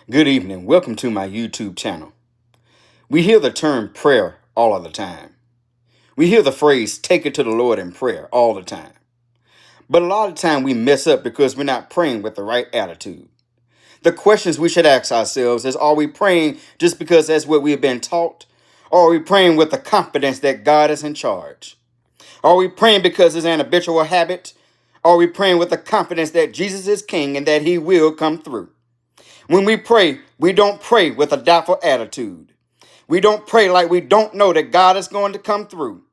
Good evening. Welcome to my YouTube channel. We hear the term prayer all of the time. We hear the phrase take it to the Lord in prayer all the time. But a lot of time we mess up because we're not praying with the right attitude. The questions we should ask ourselves is, are we praying just because that's what we've been taught? Or are we praying with the confidence that God is in charge? Are we praying because it's an habitual habit? Or are we praying with the confidence that Jesus is king and that he will come through? When we pray, we don't pray with a doubtful attitude. We don't pray like we don't know that God is going to come through.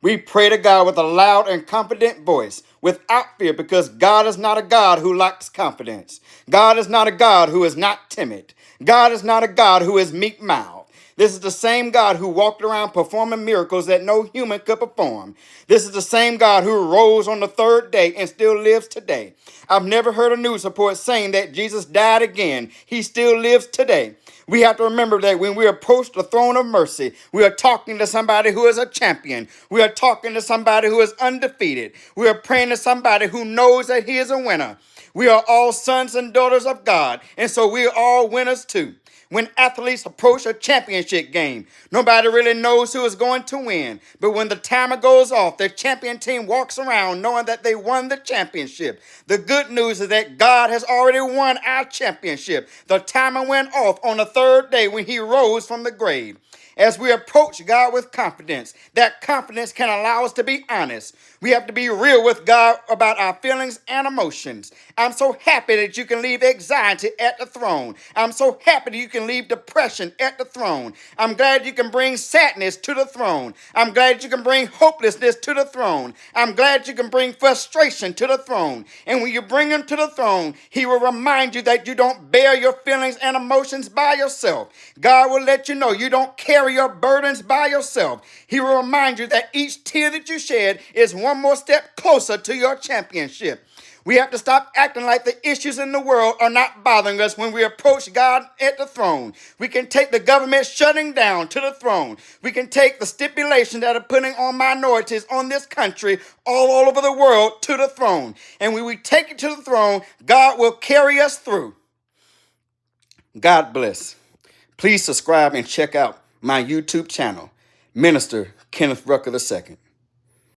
We pray to God with a loud and confident voice, without fear, because God is not a God who lacks confidence. God is not a God who is not timid. God is not a God who is meek-mouthed. This is the same God who walked around performing miracles that no human could perform. This is the same God who rose on the third day and still lives today. I've never heard a news report saying that Jesus died again. He still lives today. We have to remember that when we approach the throne of mercy, we are talking to somebody who is a champion. We are talking to somebody who is undefeated. We are praying to somebody who knows that he is a winner. We are all sons and daughters of God, and so we are all winners too. When athletes approach a championship game, nobody really knows who is going to win. But when the timer goes off, the champion team walks around knowing that they won the championship. The good news is that God has already won our championship. The timer went off on the third day when he rose from the grave. As we approach God with confidence, that confidence can allow us to be honest. We have to be real with God about our feelings and emotions. I'm so happy that you can leave anxiety at the throne. I'm so happy that you can leave depression at the throne. I'm glad you can bring sadness to the throne. I'm glad you can bring hopelessness to the throne. I'm glad you can bring frustration to the throne. And when you bring him to the throne, he will remind you that you don't bear your feelings and emotions by yourself. God will let you know you don't carry your burdens by yourself. He will remind you that each tear that you shed is one more step closer to your championship. We have to stop acting like the issues in the world are not bothering us when we approach God at the throne. We can take the government shutting down to the throne. We can take the stipulations that are putting on minorities on this country all over the world to the throne. And when we take it to the throne, God will carry us through. God bless. Please subscribe and check out my YouTube channel, Minister Kenneth Rucker II.